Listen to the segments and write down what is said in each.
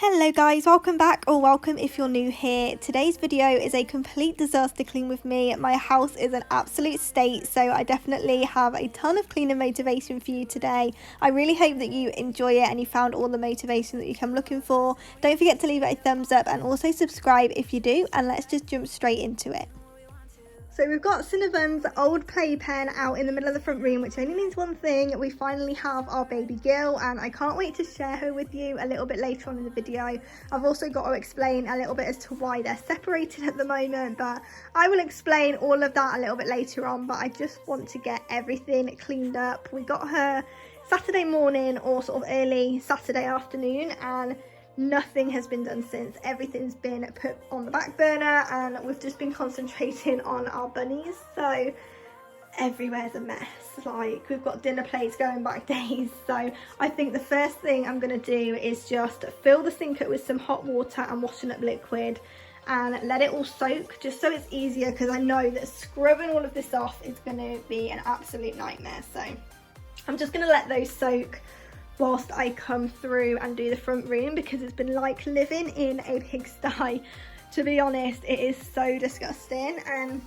Hello guys, welcome back, or welcome if you're new here. Today's video is a complete disaster clean with me. My house is an absolute state, so I definitely have a ton of cleaning motivation for you today. I really hope that you enjoy it and you found all the motivation that you come looking for. Don't forget to leave it a thumbs up and also subscribe if you do, and let's just jump straight into it. So we've got Cinnabun's old playpen out in the middle of the front room, which only means one thing: we finally have our baby girl, and I can't wait to share her with you a little bit later on in the video. I've also got to explain a little bit as to why they're separated at the moment, but I will explain all of that a little bit later on. But I just want to get everything cleaned up. We got her Saturday morning, or sort of early Saturday afternoon, and nothing has been done since. Everything's been put on the back burner and we've just been concentrating on our bunnies, so everywhere's a mess. Like, we've got dinner plates going back days. So I think the first thing I'm going to do is just fill the sink up with some hot water and washing up liquid and let it all soak, just so it's easier, because I know that scrubbing all of this off is going to be an absolute nightmare. So I'm just going to let those soak whilst I come through and do the front room, because it's been like living in a pigsty. To be honest, it is so disgusting, and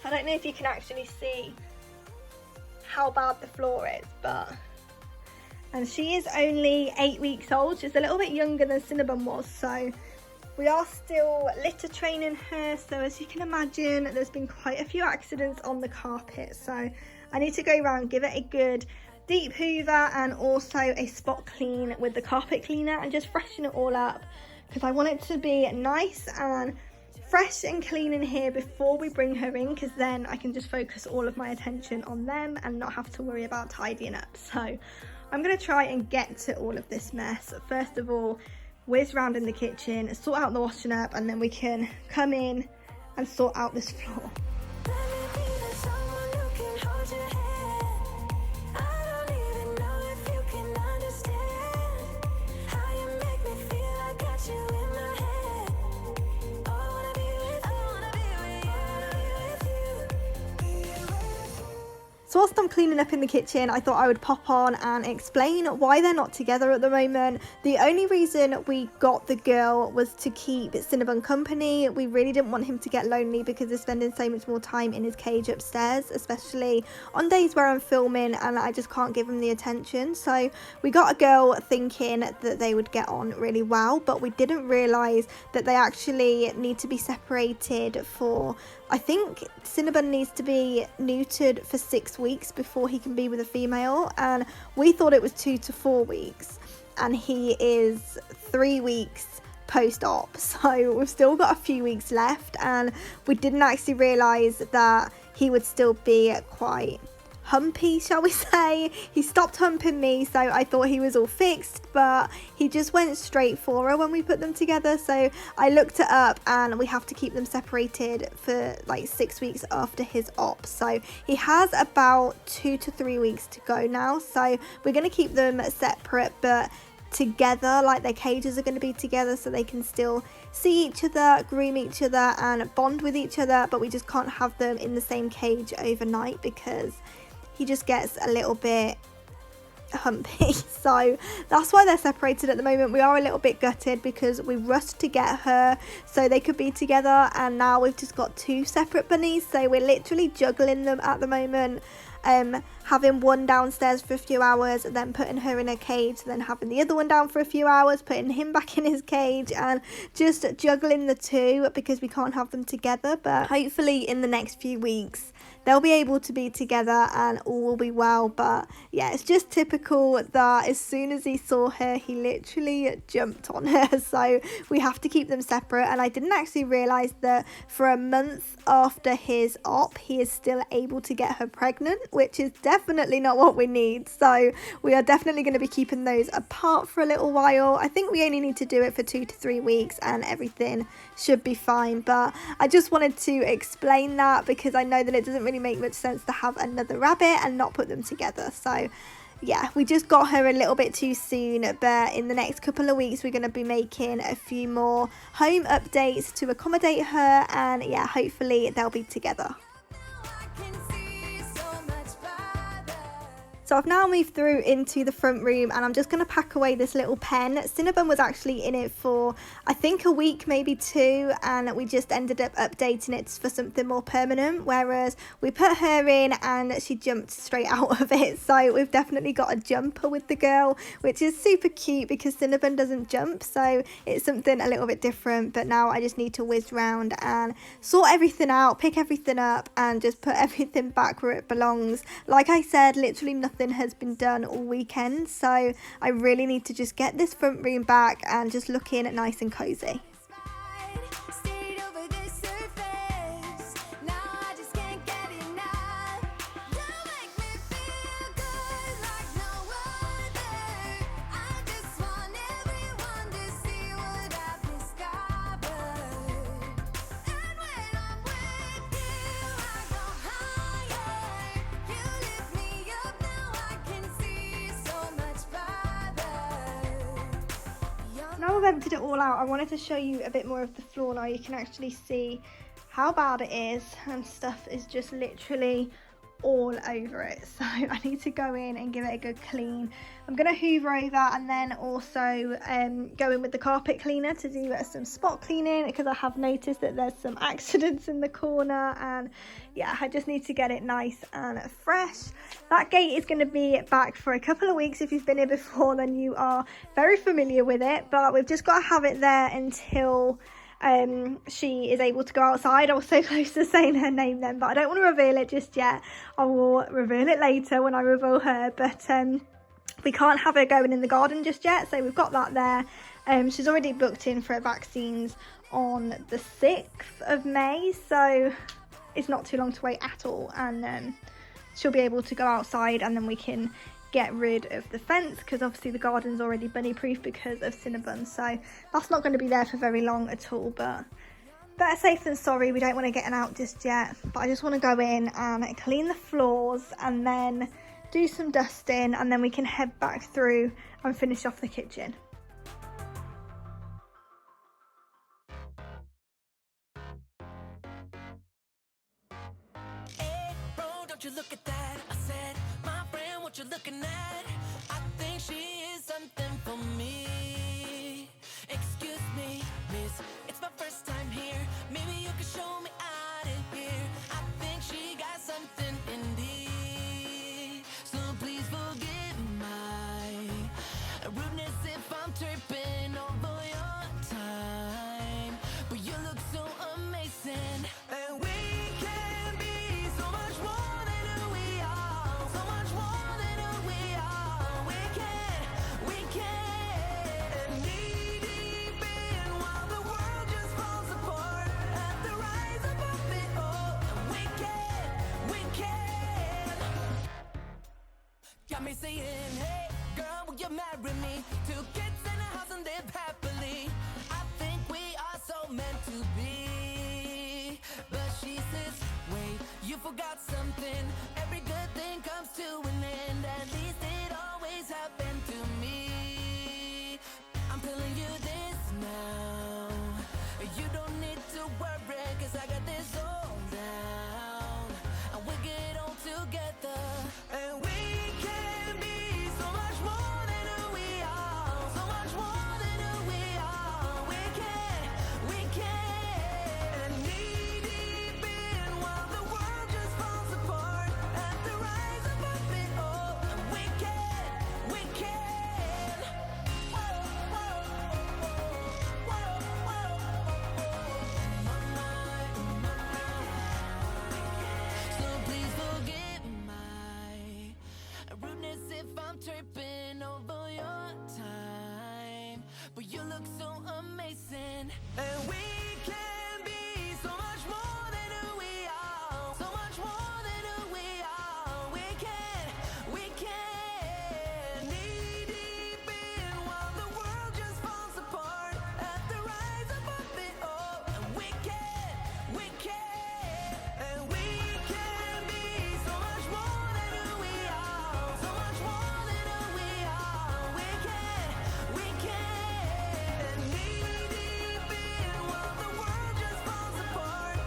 I don't know if you can actually see how bad the floor is, and she is only 8 weeks old. She's a little bit younger than Cinnabun was, so we are still litter training her. So as you can imagine, there's been quite a few accidents on the carpet, so I need to go around, give it a good deep hoover and also a spot clean with the carpet cleaner and just freshen it all up, because I want it to be nice and fresh and clean in here before we bring her in, because then I can just focus all of my attention on them and not have to worry about tidying up. So I'm going to try and get to all of this mess. First of all, whiz round in the kitchen, sort out the washing up, and then we can come in and sort out this floor. So whilst I'm cleaning up in the kitchen, I thought I would pop on and explain why they're not together at the moment. The only reason we got the girl was to keep Cinnabun company. We really didn't want him to get lonely, because he's spending so much more time in his cage upstairs, especially on days where I'm filming and I just can't give him the attention. So we got a girl thinking that they would get on really well, but we didn't realise that they actually need to be separated for, I think Cinnabun needs to be neutered for 6 weeks before he can be with a female, and we thought it was 2 to 4 weeks, and he is 3 weeks post-op, so we've still got a few weeks left, and we didn't actually realise that he would still be quite humpy, shall we say. He stopped humping me, so I thought he was all fixed, but he just went straight for her when we put them together. So I looked it up, and we have to keep them separated for like 6 weeks after his op. So he has about 2 to 3 weeks to go now, so we're going to keep them separate but together. Like, their cages are going to be together so they can still see each other, groom each other and bond with each other, but we just can't have them in the same cage overnight because he just gets a little bit humpy. So that's why they're separated at the moment. We are a little bit gutted because we rushed to get her so they could be together, and now we've just got 2 separate bunnies, so we're literally juggling them at the moment. Having one downstairs for a few hours, then putting her in a cage, then having the other one down for a few hours, putting him back in his cage, and just juggling the 2 because we can't have them together. But hopefully in the next few weeks they'll be able to be together and all will be well. But yeah, it's just typical that as soon as he saw her, he literally jumped on her. So we have to keep them separate, and I didn't actually realise that for a month after his op he is still able to get her pregnant, which is definitely not what we need. So we are definitely going to be keeping those apart for a little while. I think we only need to do it for 2 to 3 weeks and everything should be fine, but I just wanted to explain that because I know that it doesn't really make much sense to have another rabbit and not put them together. So yeah, we just got her a little bit too soon, but in the next couple of weeks we're going to be making a few more home updates to accommodate her, and yeah, hopefully they'll be together. So I've now moved through into the front room and I'm just going to pack away this little pen. Cinnabun was actually in it for I think a week, maybe 2, and we just ended up updating it for something more permanent, whereas we put her in and she jumped straight out of it. So we've definitely got a jumper with the girl, which is super cute because Cinnabun doesn't jump, so it's something a little bit different. But now I just need to whiz round and sort everything out, pick everything up and just put everything back where it belongs. Like I said, literally nothing has been done all weekend, so I really need to just get this front room back and just looking nice and cozy. Now I've emptied it all out, I wanted to show you a bit more of the floor. Now you can actually see how bad it is and stuff is just literally all over it. So I need to go in and give it a good clean. I'm going to hoover over and then also go in with the carpet cleaner to do some spot cleaning, because I have noticed that there's some accidents in the corner, and yeah, I just need to get it nice and fresh. That gate is going to be back for a couple of weeks. If you've been here before, then you are very familiar with it, but we've just got to have it there until she is able to go outside. I was so close to saying her name then, but I don't want to reveal it just yet. I will reveal it later when I reveal her, but we can't have her going in the garden just yet, so we've got that there. She's already booked in for her vaccines on the 6th of May, so it's not too long to wait at all, and she'll be able to go outside, and then we can get rid of the fence, because obviously the garden's already bunny proof because of Cinnabun, so that's not going to be there for very long at all. But better safe than sorry, we don't want to get out just yet, but I just want to go in and clean the floors and then do some dusting, and then we can head back through and finish off the kitchen. Hey, bro, don't you look at that? I said, my friend, what you looking at? I think she is something for me. Excuse me, miss, it's my first time here. Maybe you can show me out of here. I think she got something in me. So please forgive my rudeness if I'm tripping over your time. But you look so amazing, and we can be so much more than who we are. So much more than who we are. We can knee deep in while the world just falls apart. At the rise above it all, and we can. Got me saying, hey, girl, will you marry me? 2 kids in a house and live happily. I think we are so meant to be. But she says, wait, you forgot something. Every good thing comes to an end. At least it always happened to me. I'm telling you this now. You don't need to worry, 'cause I got this all down. And we'll get on together. And we can be so much more than who we are. So much more than who we are. We can knee deep in while the world just falls apart. At the rise above it all, and we can. Whoa, whoa, whoa, so please forgive my rudeness if I'm tripping over your time. But you look so amazing, and we can be so much more than who we are. So much more than who we are. We can knee deep in while the world just falls apart. At the rise above it all, and we can. And we can be so much more than who we are. So much more than who we are. We can knee deep in while the world just falls apart.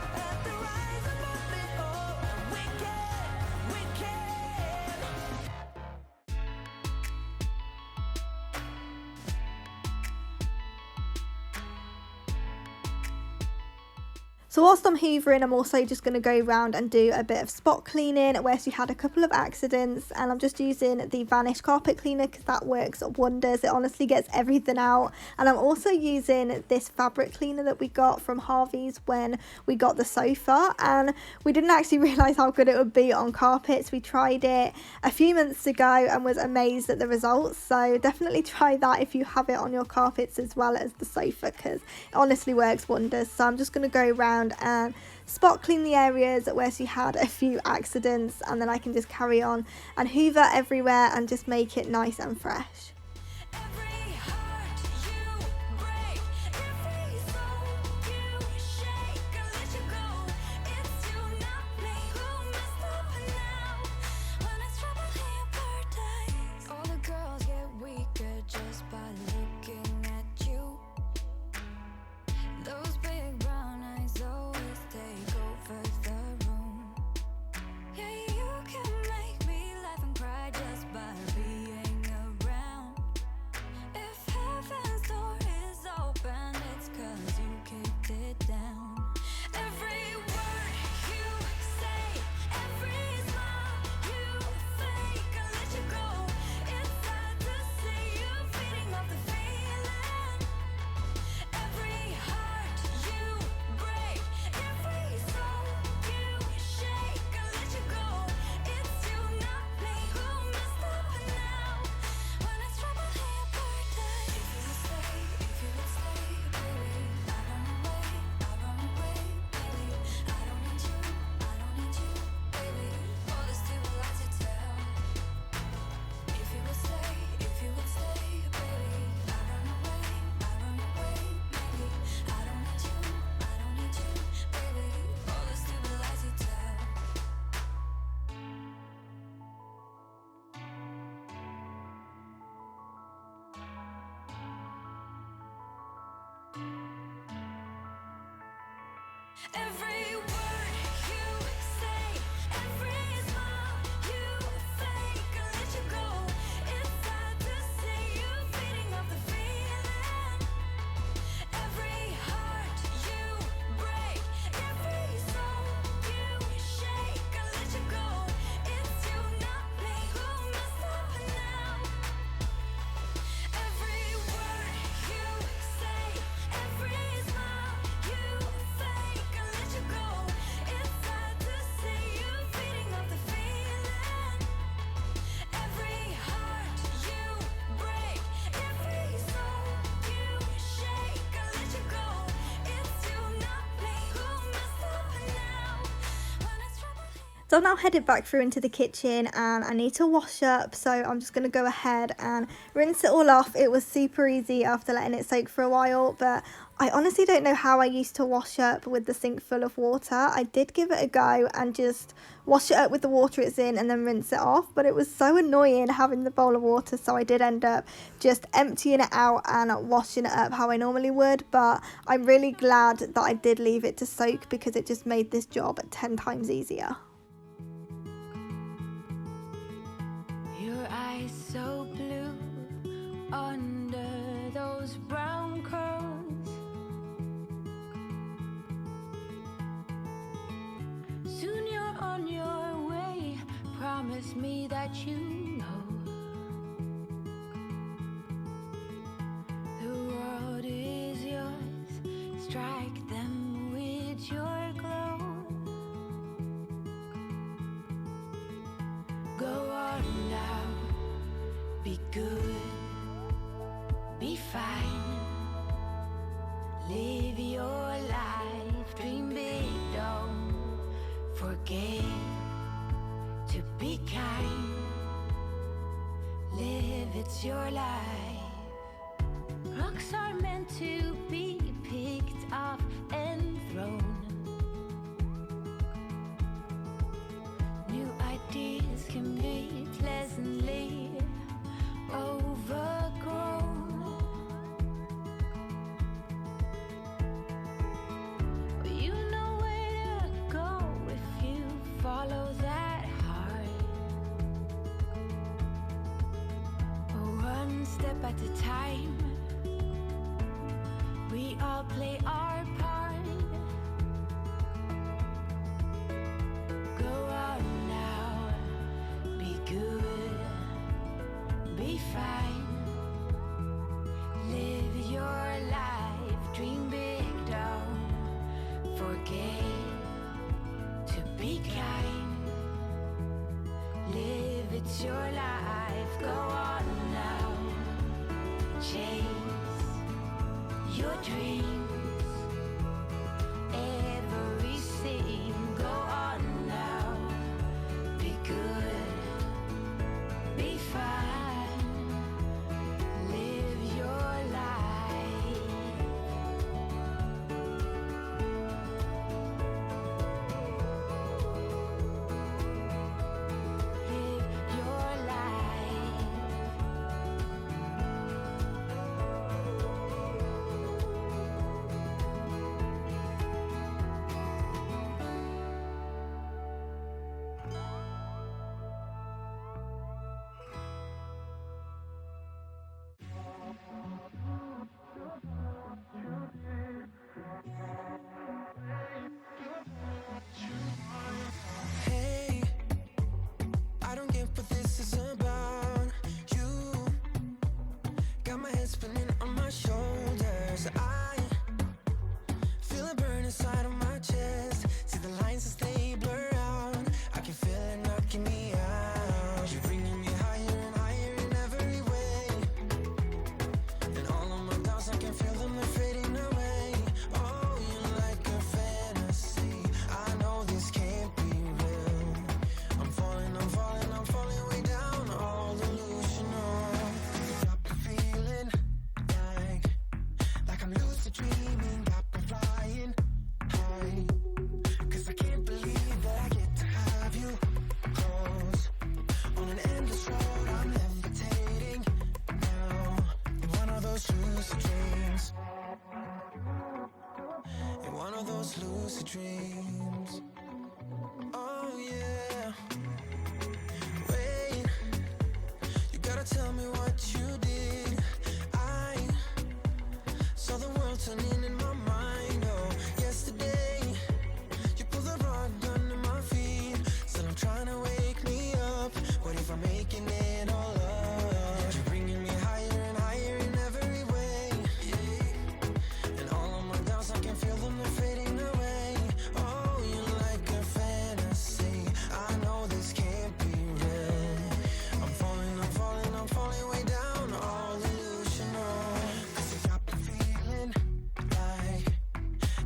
So whilst I'm hoovering, I'm also just going to go around and do a bit of spot cleaning where she had a couple of accidents, and I'm just using the Vanish carpet cleaner because that works wonders. It honestly gets everything out. And I'm also using this fabric cleaner that we got from Harvey's when we got the sofa, and we didn't actually realise how good it would be on carpets. We tried it a few months ago and was amazed at the results, so definitely try that if you have it on your carpets as well as the sofa, because it honestly works wonders. So I'm just going to go around and spot clean the areas where she had a few accidents, and then I can just carry on and hoover everywhere and just make it nice and fresh. Every word you say, every smile you fake, I let you go. It's sad to see you feeding off the feeling. Every heart you break, every soul you shake, I let you go. It's you, not me, who messed up now. Every word you say, every smile you fake, I let you go. It's sad to see you feeding off the feeling. Every heart you break, every soul you shake, I let you go. It's you, not me, who messed up now. When it's trouble. So I've now headed back through into the kitchen and I need to wash up, so I'm just going to go ahead and rinse it all off. It was super easy after letting it soak for a while, but I honestly don't know how I used to wash up with the sink full of water. I did give it a go and just wash it up with the water it's in and then rinse it off, but it was so annoying having the bowl of water, so I did end up just emptying it out and washing it up how I normally would. But I'm really glad that I did leave it to soak because it just made this job 10 times easier. Your eyes so blue under those brown curls. Soon you're on your way. Promise me that you know the world is yours. Strike them with your glow. Go on now, be good, be fine. Live your life, dream big, don't forget to be kind. Live, it's your life. Rocks are meant to be picked up and thrown. New ideas can be pleasantly overgrown. But you know where to go if you follow that heart. One step at a time, we all play our part. dreams. Everything go on now. Be good, be fine, live your life. Live your life. Hey, I don't get what this is about. You got my head spinning on my shoulders. I feel a burn inside of my chest. See the lines as they blur out. I can feel it knocking me out. You're bringing me higher and higher in every way. And all of my doubts, I can feel them, they're fading away. Oh, you're like a fantasy. I know this can't be real. I'm falling, I'm falling, I'm falling way down. All delusional. Got the feeling like I'm lucid dreaming. Got me flying high. 'Cause I can't believe that I get to have you close. On an endless road, I'm levitating now. In one of those lucid dreams. In one of those lucid dreams. Oh yeah. Wait, you gotta tell me what you did. I saw the world turning in my mind. Oh, yesterday you pulled the rug under my feet. Said I'm trying to wake me up. What if I'm making it all up? You're bringing me higher and higher in every way. And all of my doubts, I can feel them, they're fading away. Oh, you're like a fantasy. I know this can't be real. I'm falling, I'm falling, I'm falling way down. All delusional. 'Cause you got me feeling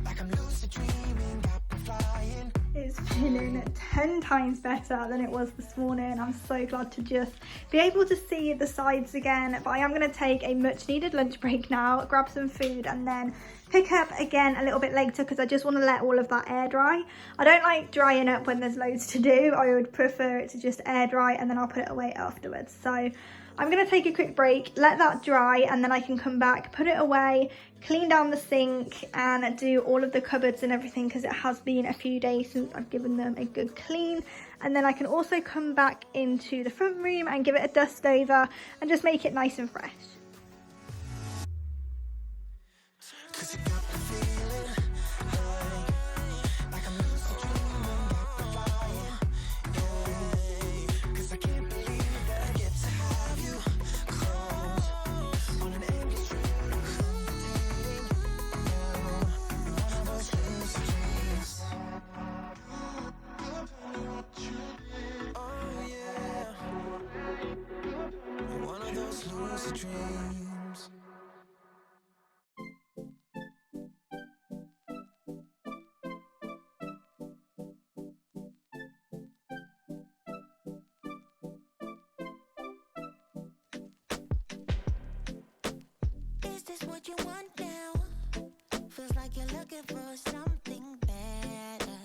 like I'm lucid dreaming. Got me flying. It's feeling 10 times better than it was this morning. I'm so glad to just be able to see the sides again. But I am going to take a much needed lunch break now, grab some food, and then pick up again a little bit later because I just want to let all of that air dry. I don't like drying up when there's loads to do. I would prefer it to just air dry and then I'll put it away afterwards. So I'm going to take a quick break, let that dry, and then I can come back, put it away, clean down the sink and do all of the cupboards and everything because it has been a few days since I've given them a good clean. And then I can also come back into the front room and give it a dust over and just make it nice and fresh. 'Cause you got me feeling like I'm lucid dreaming. Got me flying. Yeah. 'Cause I can't believe that I get to have you close. On an endless road, I'm levitating now. One of those lucid dreams. Oh yeah. One of those lucid dreams. Is this what you want now? Feels like you're looking for something better.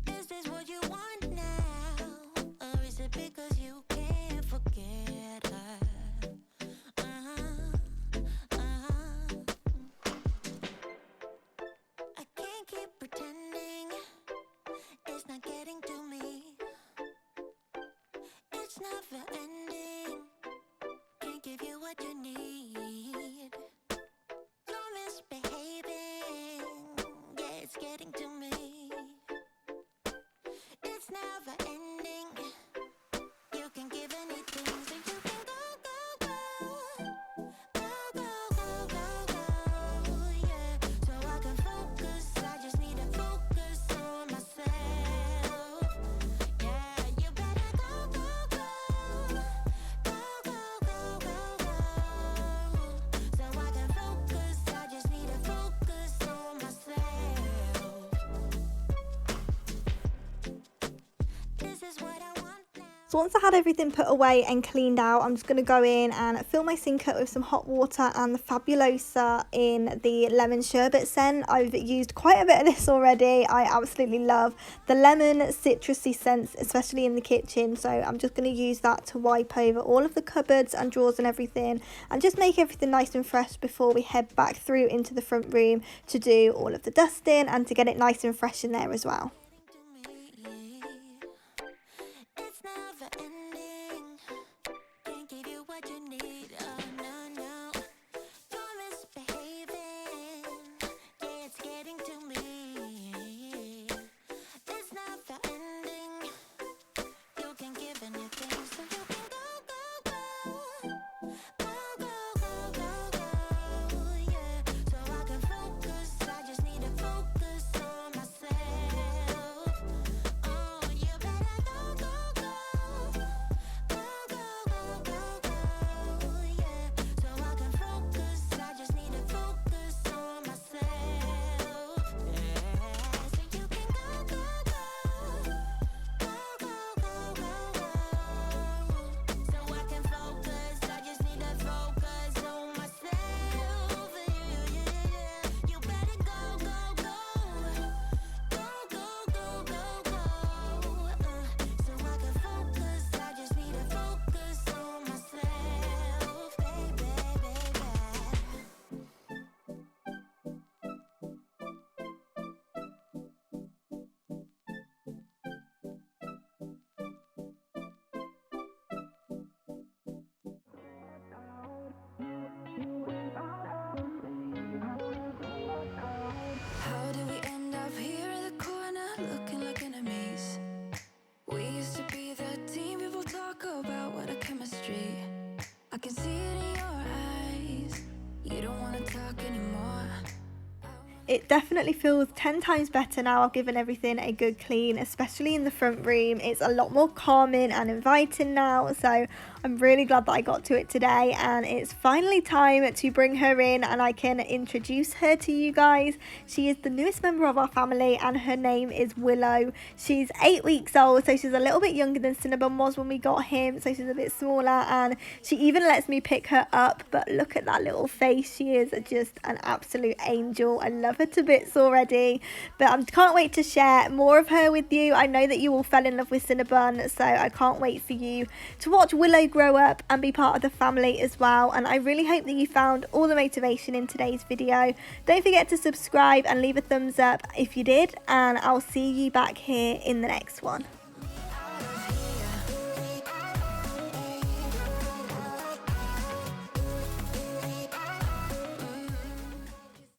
Is this what you want now? Or is it because you can't forget her? I can't keep pretending it's not getting to me. It's never ending. Can't give you what you need. You're misbehaving. Yeah, it's getting to me. It's never ending. You can give anything, so you can go, go, go. Go, go, go, go, go. Yeah, so I can focus. I just need to focus on myself. Yeah, you better go, go, go. So once I had everything put away and cleaned out, I'm just going to go in and fill my sink up with some hot water and the 𝙂𝙴𝙳𝙀𝚃 in the lemon sherbet scent. I've used quite a bit of this already. I absolutely love the lemon citrusy scents, especially in the kitchen. So I'm just going to use that to wipe over all of the cupboards and drawers and everything, and just make everything nice and fresh before we head back through into the front room to do all of the dusting and to get it nice and fresh in there as well. How did we end up here in the corner, looking like enemies? We used to be the team people talk about, what a chemistry. I can see it in your eyes. You don't want to talk anymore. It definitely feels 10 times better now I've given everything a good clean, especially in the front room. It's a lot more calming and inviting now, so I'm really glad that I got to it today, and it's finally time to bring her in and I can introduce her to you guys. She is the newest member of our family and her name is Willow. She's 8 weeks old, so she's a little bit younger than Cinnabun was when we got him, so she's a bit smaller, and she even lets me pick her up. But look at that little face. She is just an absolute angel. I love her to bits already, but I can't wait to share more of her with you. I know that you all fell in love with Cinnabun, so I can't wait for you to watch Willow grow up and be part of the family as well. And I really hope that you found all the motivation in today's video. Don't forget to subscribe and leave a thumbs up if you did, and I'll see you back here in the next one.